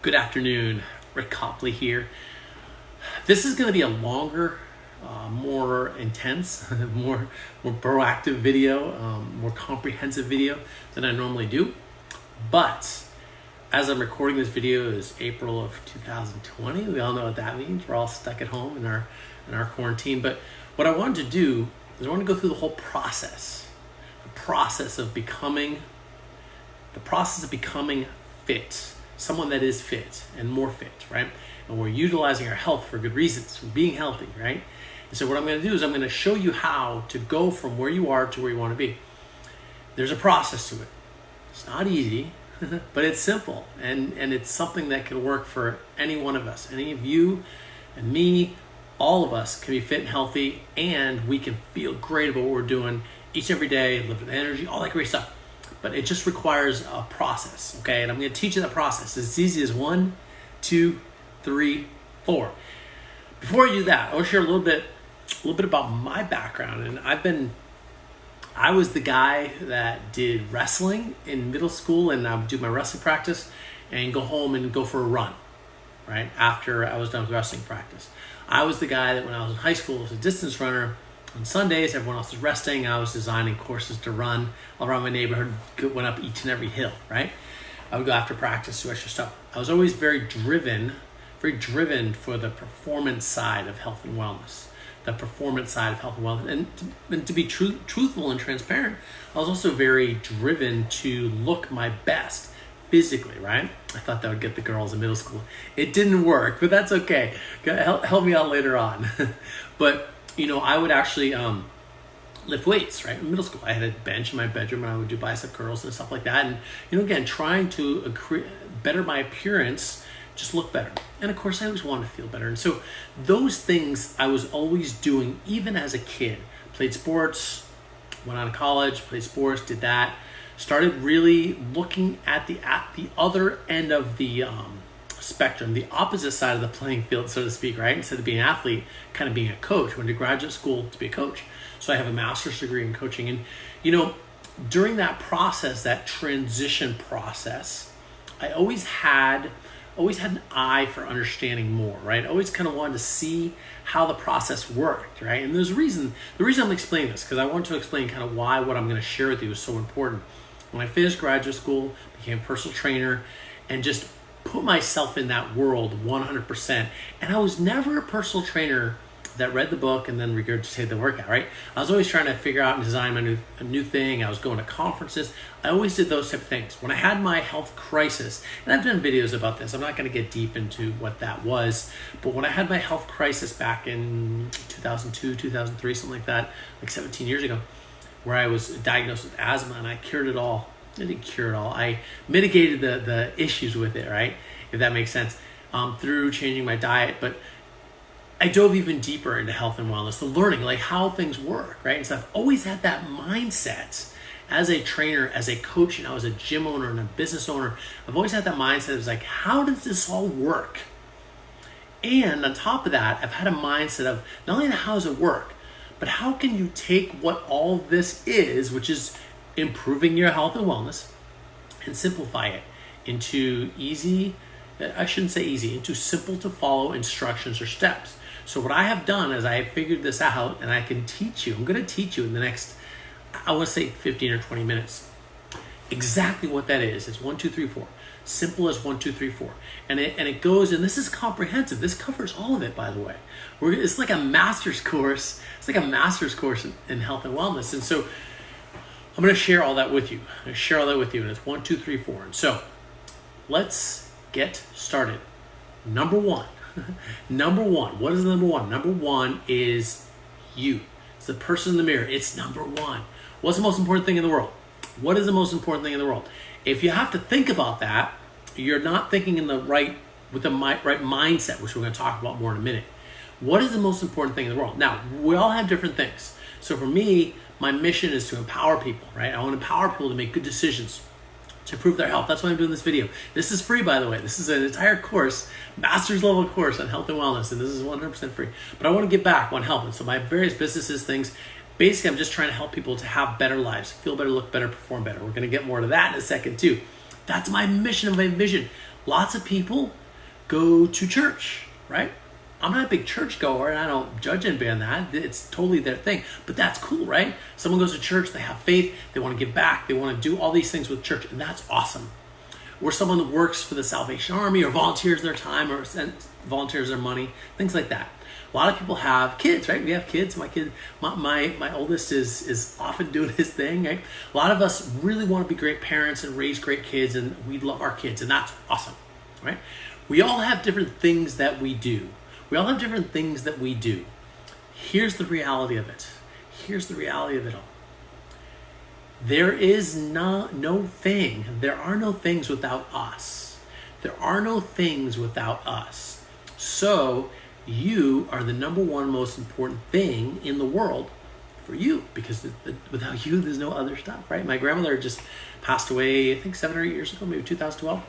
Good afternoon, Rick Copley here. This is going to be a longer, more intense, more proactive video, more comprehensive video than I normally do. But as I'm recording this video is April of 2020. We all know what that means. We're all stuck at home in our quarantine. But what I wanted to do is I want to go through the whole process, the process of becoming fit. Someone that is fit and more fit, right? And we're utilizing our health for good reasons, for being healthy, right? And so what I'm going to do is I'm going to show you how to go from where you are to where you want to be. There's a process to it. It's not easy, but it's simple. And it's something that can work for any one of us. Any of you and me, all of us can be fit and healthy, and we can feel great about what we're doing each and every day, live with energy, all that great stuff. But it just requires a process, okay? And I'm going to teach you that process. It's as easy as 1, 2, 3, 4. Before I do that, I want to share a little bit about my background. And I was the guy that did wrestling in middle school, and I would do my wrestling practice and go home and go for a run, right? After I was done with wrestling practice. I was the guy that when I was in high school was a distance runner. On Sundays, everyone else was resting. I was designing courses to run around my neighborhood, went up each and every hill, right? I would go after practice, do extra stuff. I was always very driven for the performance side of health and wellness. And to be truthful and transparent, I was also very driven to look my best physically, right? I thought that would get the girls in middle school. It didn't work, but that's okay. Help me out later on. But I would actually lift weights, right? In middle school, I had a bench in my bedroom, and I would do bicep curls and stuff like that. And, again, trying to better my appearance, just look better. And, of course, I always wanted to feel better. And so those things I was always doing, even as a kid. Played sports, went on to college, played sports, did that. Started really looking at the other end of the spectrum, the opposite side of the playing field, so to speak, right? Instead of being an athlete, kind of being a coach. Went to graduate school to be a coach. So I have a master's degree in coaching. And, during that process, that transition process, I always had an eye for understanding more, right? I always kind of wanted to see how the process worked, right? And there's the reason I'm explaining this, because I want to explain kind of why what I'm going to share with you is so important. When I finished graduate school, became a personal trainer, and just put myself in that world 100%. And I was never a personal trainer that read the book and then regurgitated the workout, right? I was always trying to figure out and design a new thing. I was going to conferences. I always did those type of things. When I had my health crisis, and I've done videos about this, I'm not going to get deep into what that was, but when I had my health crisis back in 2002, 2003, something like that, like 17 years ago, where I was diagnosed with asthma, and I cured it all. I didn't cure it all. I mitigated the issues with it, right? If that makes sense, through changing my diet. But I dove even deeper into health and wellness, the learning, like how things work, right? And so I've always had that mindset as a trainer, as a coach, and I was a gym owner and a business owner. I've always had that mindset. It was like, how does this all work? And on top of that, I've had a mindset of not only how does it work, but how can you take what all this is, which is improving your health and wellness, and simplify it into into simple to follow instructions or steps. So what I have done is I have figured this out, and I can teach you. I'm going to teach you in the next, I want to say 15 or 20 minutes, exactly what that is. It's 1, 2, 3, 4. Simple as 1, 2, 3, 4. And it goes, and this is comprehensive. This covers all of it, by the way. It's like a master's course. It's like a master's course in health and wellness. And so I'm going to share all that with you. And it's 1, 2, 3, 4. And so let's get started. Number one. What is number one? Number one is you. It's the person in the mirror. It's number one. What's the most important thing in the world? What is the most important thing in the world? If you have to think about that, you're not thinking with the right mindset, which we're going to talk about more in a minute. What is the most important thing in the world? Now, we all have different things. So for me, my mission is to empower people, right? I want to empower people to make good decisions, to improve their health. That's why I'm doing this video. This is free, by the way. This is an entire course, master's level course on health and wellness, and this is 100% free. But I want to give back, want to help. And so my various businesses, things, basically I'm just trying to help people to have better lives, feel better, look better, perform better. We're going to get more to that in a second too. That's my mission and my vision. Lots of people go to church, right? I'm not a big church goer and I don't judge anybody on that. It's totally their thing. But that's cool, right? Someone goes to church, they have faith, they want to give back, they want to do all these things with church, and that's awesome. Or someone that works for the Salvation Army or volunteers their time or volunteers their money, things like that. A lot of people have kids, right? We have kids. My oldest is often doing his thing, right? A lot of us really want to be great parents and raise great kids, and we love our kids, and that's awesome, right? We all have different things that we do. Here's the reality of it. Here's the reality of it all. There are no things without us. There are no things without us. So you are the number one most important thing in the world for you, because without you, there's no other stuff, right? My grandmother just passed away, I think 7 or 8 years ago, maybe 2012.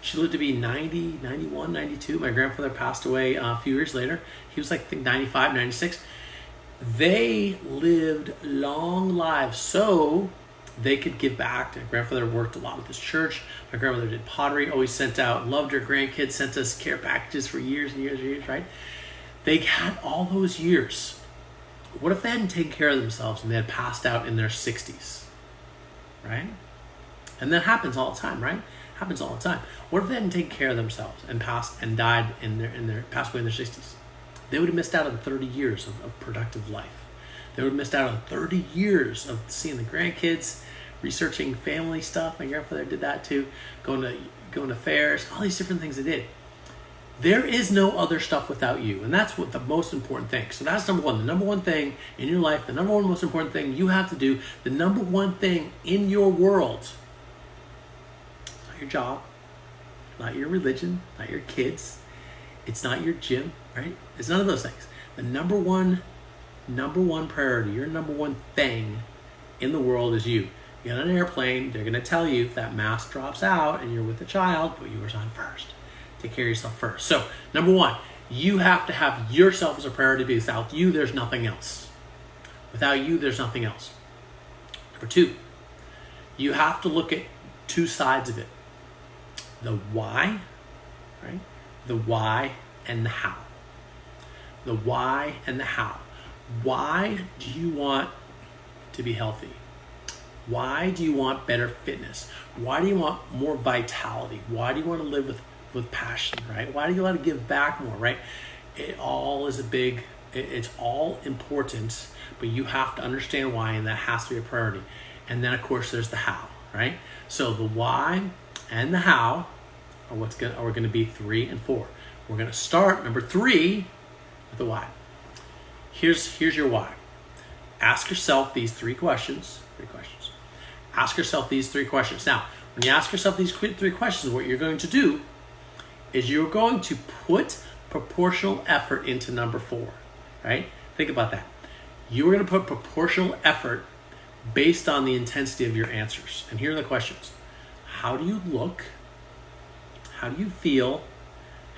She lived to be 90, 91, 92. My grandfather passed away a few years later. He was like, I think 95, 96. They lived long lives so they could give back. My grandfather worked a lot with his church. My grandmother did pottery, always sent out, loved her grandkids, sent us care packages for years and years and years, right? They had all those years. What if they hadn't taken care of themselves and they had passed out in their 60s, right? And that happens all the time, right? Happens all the time. What if they hadn't taken care of themselves and passed away in their 60s? They would have missed out on 30 years of productive life. They would have missed out on 30 years of seeing the grandkids, researching family stuff. My grandfather did that too. Going to fairs, all these different things they did. There is no other stuff without you. And that's what the most important thing. So that's number one. The number one thing in your life, the number one most important thing you have to do, the number one thing in your world. It's not your job, not your religion, not your kids. It's not your gym, right? It's none of those things. The number one priority, your number one thing in the world is you. You get on an airplane, they're going to tell you if that mask drops out and you're with a child, put yours on first. Take care of yourself first. So, number one, you have to have yourself as a priority, because without you, there's nothing else. Without you, there's nothing else. Number two, you have to look at two sides of it. The why, right? The why and the how. The why and the how. Why do you want to be healthy? Why do you want better fitness? Why do you want more vitality? Why do you want to live with passion, right? Why do you want to give back more, right? It all is it's all important, but you have to understand why, and that has to be a priority. And then of course there's the how, right? So the why and the how are going to be 3 and 4. We're going to start number 3 with the why. Here's your why. Ask yourself these 3 questions. Ask yourself these 3 questions. Now, when you ask yourself these 3 questions, what you're going to do is you're going to put proportional effort into number 4, right? Think about that. You're going to put proportional effort based on the intensity of your answers. And here are the questions. How do you look? How do you feel?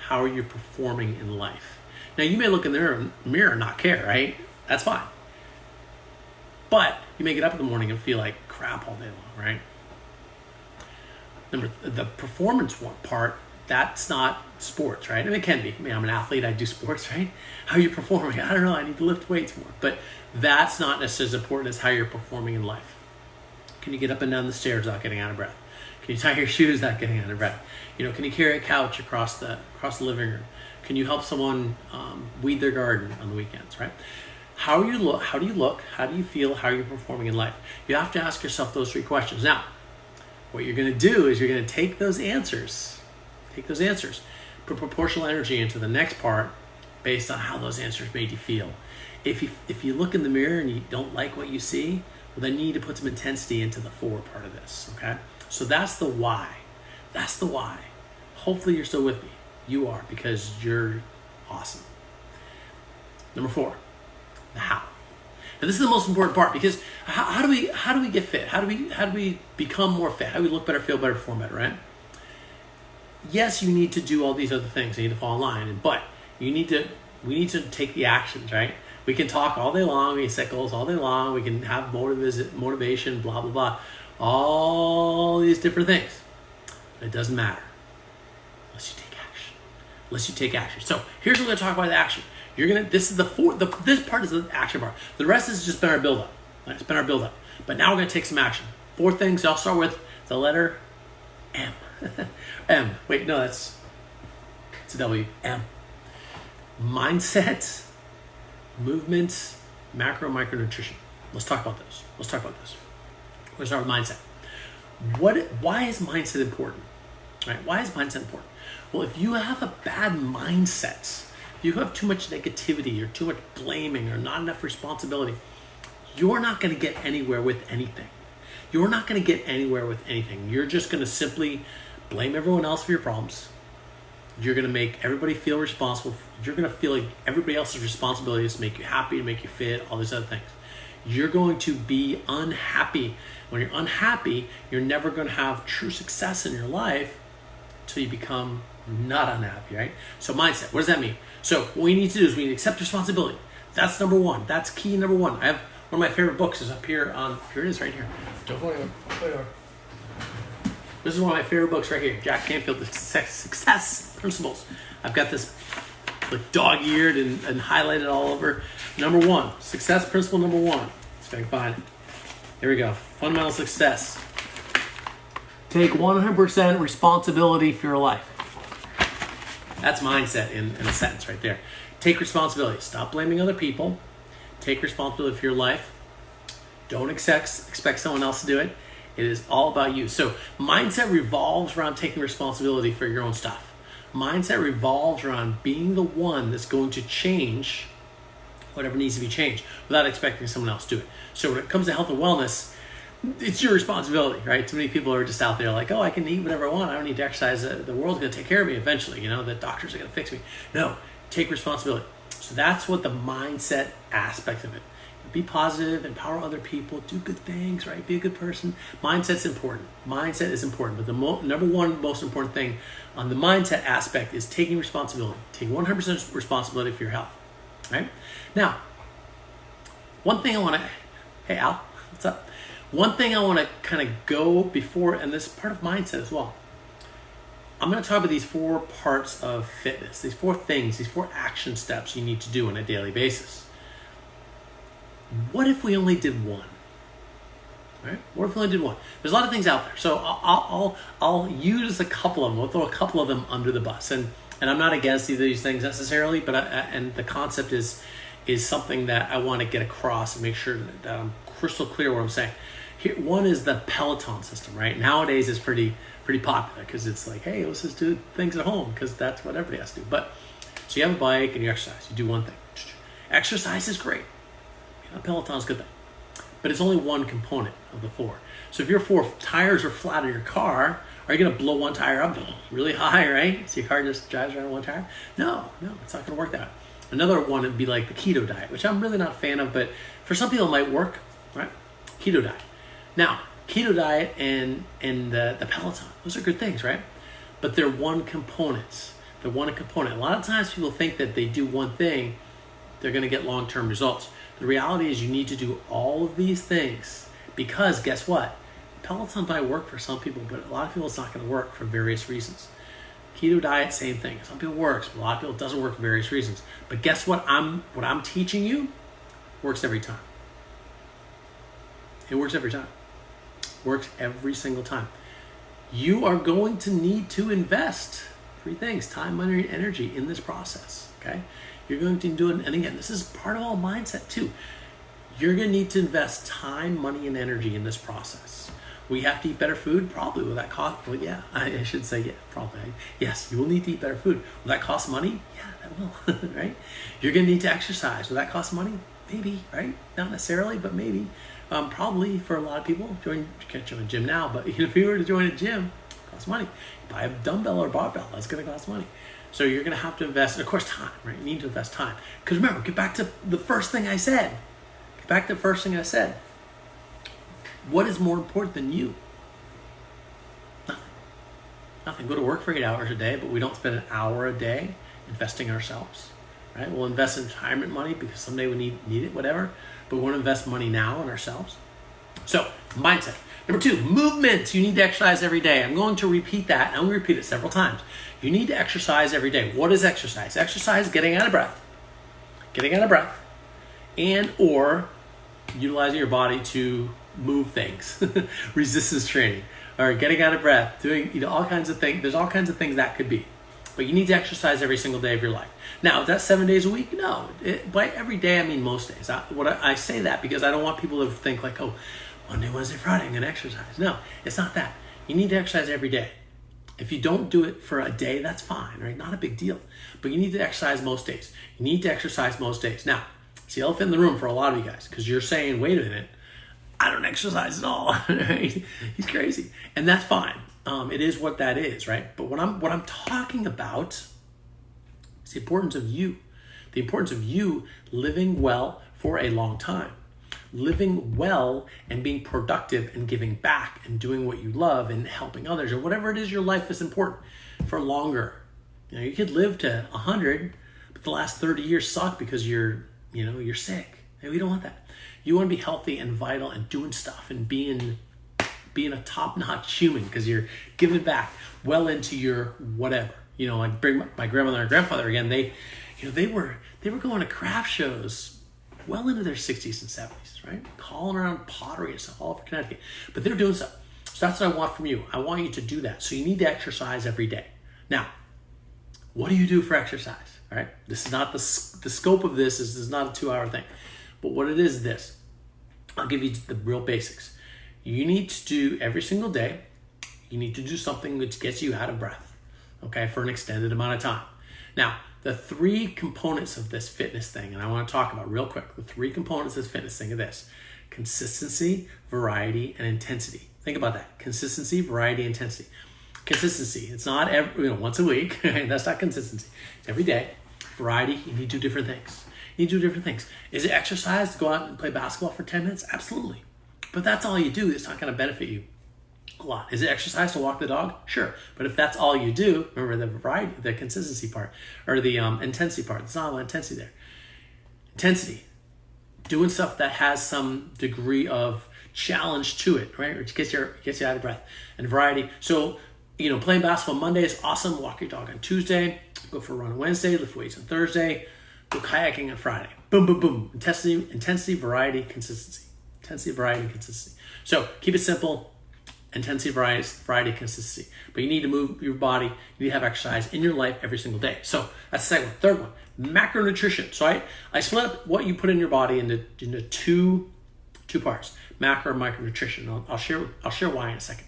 How are you performing in life? Now, you may look in the mirror and not care, right? That's fine. But you may get up in the morning and feel like crap all day long, right? The performance part, that's not sports, right? I mean, it can be. I mean, I'm an athlete, I do sports, right? How are you performing? I don't know, I need to lift weights more. But that's not necessarily as important as how you're performing in life. Can you get up and down the stairs without getting out of breath? Can you tie your shoes without getting out of breath? Can you carry a couch across the living room? Can you help someone weed their garden on the weekends, right? How do you look? How do you feel? How are you performing in life? You have to ask yourself those 3 questions. Now, what you're going to do is you're going to take those answers, put proportional energy into the next part based on how those answers made you feel. If you look in the mirror and you don't like what you see, well, then you need to put some intensity into the 4 part of this, okay? So that's the why. That's the why. Hopefully you're still with me. You are, because you're awesome. Number 4, the how. Now this is the most important part, because how do we get fit? How do we become more fit? How do we look better, feel better, perform better, right? Yes, you need to do all these other things. You need to fall in line, but we need to take the actions, right? We can talk all day long, we can set goals all day long, we can have motivation, blah, blah, blah. All these different things. But it doesn't matter. unless you take action. Unless you take action. So here's what we're going to talk about the action. This is this part is the action part. The rest has just been our build-up. Right? It's been our build-up. But now we're going to take some action. 4 things. I'll start with the letter M. M. Wait, no, it's a W. M. Mindset, movement, macro, micronutrition. Let's talk about those. We're going to start with mindset. Why is mindset important? Right? Why is mindset important? Well, if you have a bad mindset, if you have too much negativity or too much blaming or not enough responsibility, you're not going to get anywhere with anything. You're not going to get anywhere with anything. You're just going to simply blame everyone else for your problems. You're going to make everybody feel responsible. You're going to feel like everybody else's responsibility is to make you happy, to make you fit, all these other things. You're going to be unhappy. When you're unhappy, you're never going to have true success in your life until you become not unhappy, right? So mindset, what does that mean? So what we need to do is we need to accept responsibility. That's number one. That's key number one. I have one of my favorite books is up here on, here it is right here. Don't go anywhere. This is one of my favorite books right here. Jack Canfield, The Success Principles. I've got this like dog-eared and highlighted all over. Number one, success principle number one. Let's see if I can find it. Here we go. Fundamental success. Take 100% responsibility for your life. That's mindset in a sentence right there. Take responsibility. Stop blaming other people. Take responsibility for your life. Don't expect someone else to do it. It is all about you. So mindset revolves around taking responsibility for your own stuff. Mindset revolves around being the one that's going to change whatever needs to be changed without expecting someone else to do it. So when it comes to health and wellness, it's your responsibility, right? Too many people are just out there like, oh, I can eat whatever I want. I don't need to exercise. The world's going to take care of me eventually. The doctors are going to fix me. No, take responsibility. So that's what the mindset aspect of it. Be positive, empower other people, do good things, right? Be a good person. Mindset's important. Mindset is important. But the number one most important thing on the mindset aspect is taking responsibility. Take 100% responsibility for your health, right? Now, one thing I want to, hey Al, what's up? One thing I want to kind of go before, and this is part of mindset as well. I'm going to talk about these 4 parts of fitness, these 4 things, these 4 action steps you need to do on a daily basis. What if we only did one? Right? What if we only did one? There's a lot of things out there, so I'll use a couple of them. We'll throw a couple of them under the bus, and I'm not against either of these things necessarily, but and the concept is something that I want to get across and make sure that I'm crystal clear what I'm saying. Here, one is the Peloton system, right? Nowadays it's pretty popular because it's like, hey, let's just do things at home because that's what everybody has to do. But so you have a bike and you exercise. You do one thing. Exercise is great. Peloton's a good thing, but it's only one component of the 4. So if your 4 tires are flat on your car, are you going to blow one tire up really high, right? So your car just drives around one tire? No, it's not going to work that way. Another one would be like the keto diet, which I'm really not a fan of, but for some people it might work, right? Keto diet. Now, keto diet and the Peloton, those are good things, right? But they're one components. They're one component. A lot of times people think that they do one thing, they're going to get long-term results. The reality is you need to do all of these things because guess what? Peloton might work for some people, but a lot of people it's not going to work for various reasons. Keto diet, same thing. Some people works, but a lot of people it doesn't work for various reasons. But guess what? What I'm teaching you works every time. It works every time. Works every single time. You are going to need to invest 3 things: time, money, and energy in this process. Okay. You're going to do it, and again, this is part of all mindset too. You're going to need to invest time, money, and energy in this process. We have to eat better food? Probably. Will that cost? Well, yeah, I should say yeah, probably. Yes, you will need to eat better food. Will that cost money? Yeah, that will, right? You're going to need to exercise. Will that cost money? Maybe, right? Not necessarily, but maybe. Probably for a lot of people. You can't join a gym now, but if you were to join a gym, it costs money. You buy a dumbbell or barbell, that's going to cost money. So you're going to have to invest, and of course, time, right? You need to invest time. Because remember, get back to the first thing I said. What is more important than you? Nothing. Go to work for 8 hours a day, but we don't spend an hour a day investing ourselves, right? We'll invest in retirement money because someday we need it, whatever. But we want to invest money now in ourselves. So mindset. Number 2, movement. You need to exercise every day. I'm going to repeat that. I'm going to repeat it several times. You need to exercise every day. What is exercise? Exercise, getting out of breath. Getting out of breath. And or utilizing your body to move things. Resistance training. Or getting out of breath. Doing all kinds of things. There's all kinds of things that could be. But you need to exercise every single day of your life. Now, is that 7 days a week? No. By every day, I mean most days. I say that because I don't want people to think like, oh, Monday, Wednesday, Friday, I'm going to exercise. No, it's not that. You need to exercise every day. If you don't do it for a day, that's fine, right? Not a big deal. But you need to exercise most days. You need to exercise most days. Now, it's the elephant in the room for a lot of you guys because you're saying, wait a minute, I don't exercise at all. Right? He's crazy. And that's fine. It is what that is, right? But what I'm talking about is the importance of you. The importance of you living well for a long time. Living well and being productive and giving back and doing what you love and helping others or whatever it is your life is important for longer. You could live to 100, but the last 30 years suck because you're sick. And we don't want that. You want to be healthy and vital and doing stuff and being a top-notch human because you're giving back well into your whatever. Like bring my grandmother and grandfather again. They were going to craft shows well into their 60s and 70s, right? Calling around pottery and stuff all over Connecticut. But they're doing stuff. So that's what I want from you. I want you to do that. So you need to exercise every day. Now, what do you do for exercise? All right? This is not the scope of this is not a 2-hour thing. But what it is this. I'll give you the real basics. You need to do every single day, you need to do something that gets you out of breath, okay, for an extended amount of time. Now, the 3 components of this fitness thing, and I want to talk about real quick, the 3 components of this fitness thing are this: consistency, variety, and intensity. Think about that. Consistency, variety, intensity. Consistency, it's not once a week. That's not consistency. It's every day. Variety, you need to do different things. You need to do different things. Is it exercise to go out and play basketball for 10 minutes? Absolutely. But that's all you do. It's not going to benefit you a lot. Is it exercise to walk the dog? Sure. But if that's all you do, remember the variety, the consistency part, or the intensity part. There's not a lot of intensity there. Intensity. Doing stuff that has some degree of challenge to it, right? Which gets you out of breath. And variety. So, playing basketball Monday is awesome. Walk your dog on Tuesday. Go for a run on Wednesday. Lift weights on Thursday. Go kayaking on Friday. Boom, boom, boom. Intensity, variety, consistency. Intensity, variety, consistency. So keep it simple. Intensity, variety, consistency. But you need to move your body. You need to have exercise in your life every single day. So that's the second one. Third one, macronutrition. So I split up what you put in your body into two parts: macro and micronutrition. I'll share why in a second.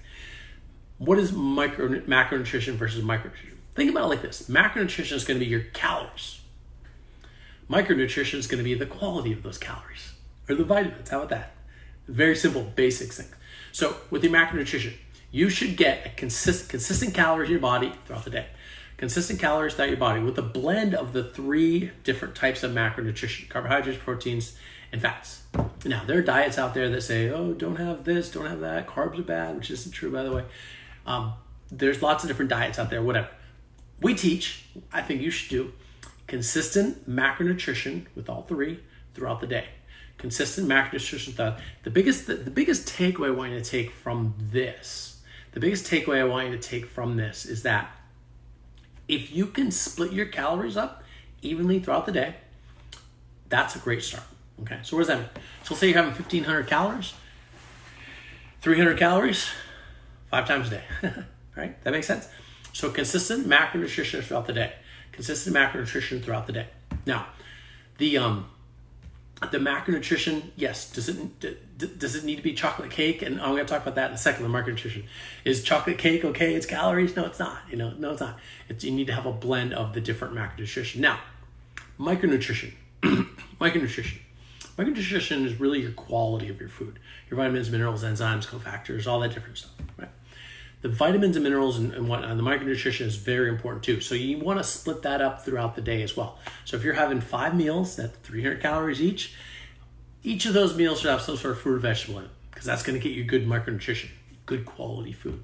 What is macronutrition versus micronutrition? Think about it like this: macronutrition is going to be your calories. Micronutrition is going to be the quality of those calories or the vitamins. How about that? Very simple, basic things. So with your macronutrition, you should get a consistent calories in your body throughout the day. Consistent calories throughout your body with a blend of the 3 different types of macronutrition: carbohydrates, proteins, and fats. Now, there are diets out there that say, oh, don't have this, don't have that, carbs are bad, which isn't true, by the way. There's lots of different diets out there, whatever. We teach, I think you should do, consistent macronutrition with all 3 throughout the day. Consistent macronutrition throughout. The biggest takeaway I want you to take from this, is that if you can split your calories up evenly throughout the day, that's a great start. Okay, so what does that mean? So let's say you're having 1,500 calories, 300 calories, 5 times a day. Right? That makes sense? So consistent macronutrition throughout the day. Consistent macronutrition throughout the day. Now, the macronutrition, yes, does it need to be chocolate cake? And I'm going to talk about that in a second. The macronutrition, is chocolate cake okay? It's calories? No, it's not. No, it's not. You need to have a blend of the different macronutrition. Now, micronutrition. Micronutrition is really your quality of your food, your vitamins, minerals, enzymes, cofactors, all that different stuff, right? The vitamins and minerals and whatnot, the micronutrition is very important too. So you want to split that up throughout the day as well. So if you're having 5 meals, that's 300 calories each of those meals should have some sort of fruit or vegetable in it, because that's going to get you good micronutrition, good quality food.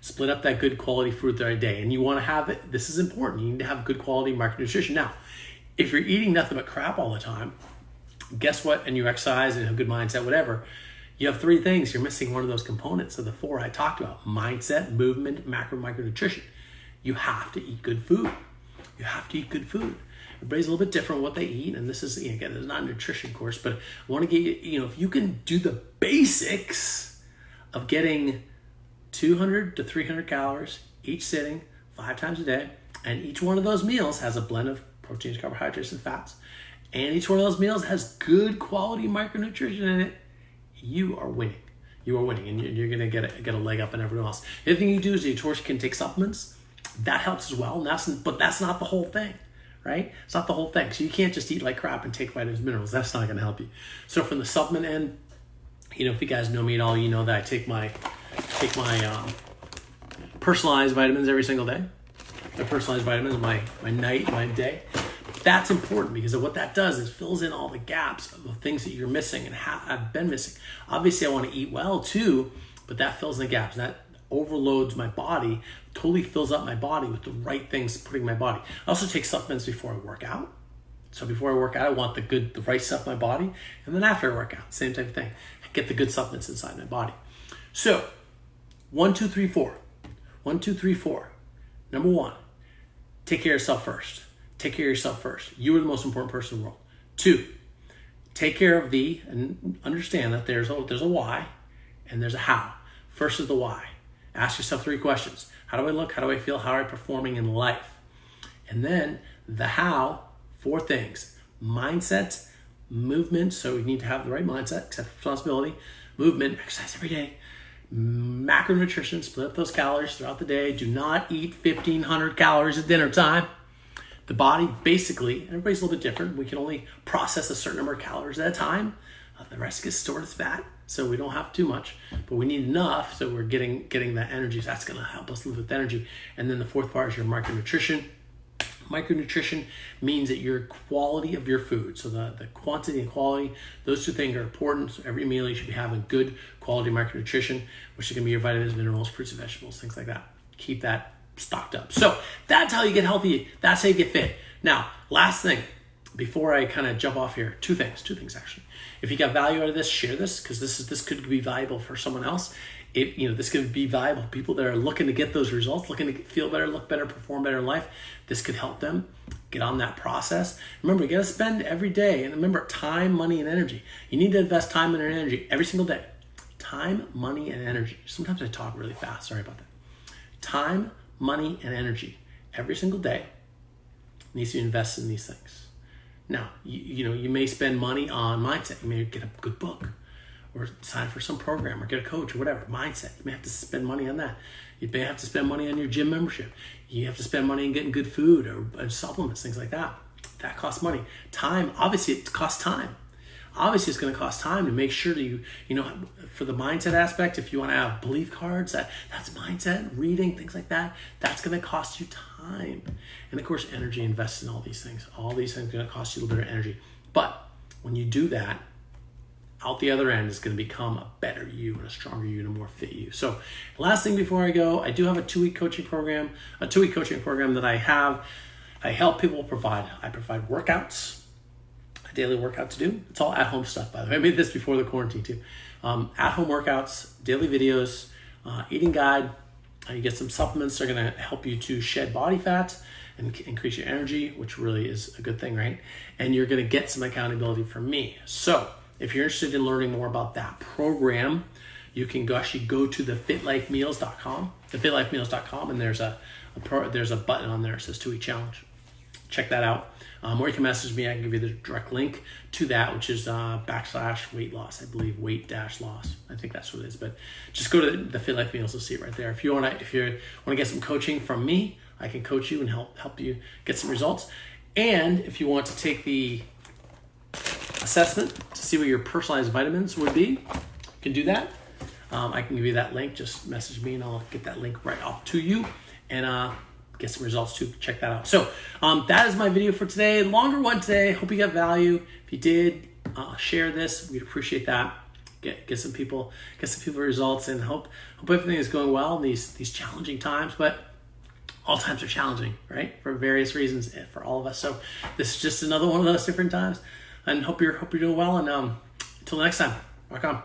Split up that good quality food throughout the day. And you want to have it, this is important, you need to have good quality micronutrition. Now, if you're eating nothing but crap all the time, guess what? And you exercise and have a good mindset, whatever, You have 3 things, you're missing one of those components of the 4 I talked about: mindset, movement, micronutrition. You have to eat good food. You have to eat good food. Everybody's a little bit different what they eat, and this is, again, it's not a nutrition course, but I want to get you, if you can do the basics of getting 200 to 300 calories each sitting 5 times a day, and each one of those meals has a blend of proteins, carbohydrates, and fats, and each one of those meals has good quality micronutrition in it, you are winning. You are winning, and you're going to get a leg up on everyone else. The other thing you do is, of course, you can take supplements. That helps as well, but that's not the whole thing, right? It's not the whole thing. So you can't just eat like crap and take vitamins and minerals. That's not going to help you. So from the supplement end, if you guys know me at all, you know that I take my personalized vitamins every single day. My personalized vitamins, my night, my day. That's important because of what that does is fills in all the gaps of the things that you're missing and have been missing. Obviously, I want to eat well too, but that fills in the gaps. That overloads my body, totally fills up my body with the right things putting in my body. I also take supplements before I work out. So before I work out, I want the right stuff in my body. And then after I work out, same type of thing. I get the good supplements inside my body. So 1, 2, 3, 4. 1, 2, 3, 4. Number 1, take care of yourself first. Take care of yourself first. You are the most important person in the world. 2, take care of and understand that there's a why and there's a how. First is the why. Ask yourself 3 questions. How do I look? How do I feel? How am I performing in life? And then the how, 4 things. Mindset, movement. So you need to have the right mindset, accept responsibility, movement, exercise every day, macronutrition, split up those calories throughout the day. Do not eat 1,500 calories at dinner time. The body, basically, everybody's a little bit different. We can only process a certain number of calories at a time. The rest gets stored as fat, so we don't have too much, but we need enough so we're getting that energy. So that's going to help us live with energy. And then the 4th part is your micronutrition. Micronutrition means that your quality of your food, so the quantity and quality, those 2 things are important. So every meal you should be having good quality micronutrition, which is going to be your vitamins, minerals, fruits and vegetables, things like that. Keep that stocked up. So that's how you get healthy. That's how you get fit. Now, last thing, before I kind of jump off here, 2 things actually. If you got value out of this, share this, because this could be valuable for someone else. This could be valuable. People that are looking to get those results, looking to feel better, look better, perform better in life, this could help them get on that process. Remember, you got to spend every day, and remember, time, money, and energy. You need to invest time and energy every single day. Time, money, and energy. Sometimes I talk really fast. Sorry about that. Time, money, and energy every single day needs to invest in these things. Now, you may spend money on mindset. You may get a good book or sign for some program or get a coach or whatever. Mindset. You may have to spend money on that. You may have to spend money on your gym membership. You have to spend money on getting good food or supplements, things like that. That costs money. Time, obviously it costs time. Obviously it's going to cost time to make sure that you for the mindset aspect, if you want to have belief cards, that's mindset, reading, things like that, that's going to cost you time. And of course, energy, invest in all these things. All these things are going to cost you a little bit of energy. But when you do that, out the other end is going to become a better you and a stronger you and a more fit you. So last thing before I go, I do have a 2-week coaching program, that I help people provide. I provide workouts, a daily workout to do. It's all at-home stuff, by the way. I made this before the quarantine too. At-home workouts, daily videos, eating guide. You get some supplements that are going to help you to shed body fat and increase your energy, which really is a good thing, right? And you're going to get some accountability from me. So if you're interested in learning more about that program, you can go to thefitlifemeals.com, and there's a button on there that says 2-week challenge. Check that out. Or you can message me. I can give you the direct link to that, which is /weight loss. I believe weight-loss. I think that's what it is. But just go to the Fit Life Meals. You'll see it right there. If you want to get some coaching from me, I can coach you and help you get some results. And if you want to take the assessment to see what your personalized vitamins would be, you can do that. I can give you that link. Just message me and I'll get that link right off to you and get some results too. Check that out. So that is my video for today. Longer one today. Hope you got value. If you did, share this. We'd appreciate that. Get some people results, and hope everything is going well in these challenging times. But all times are challenging, right? For various reasons for all of us. So this is just another one of those different times. And hope you're doing well. And until next time, rock on.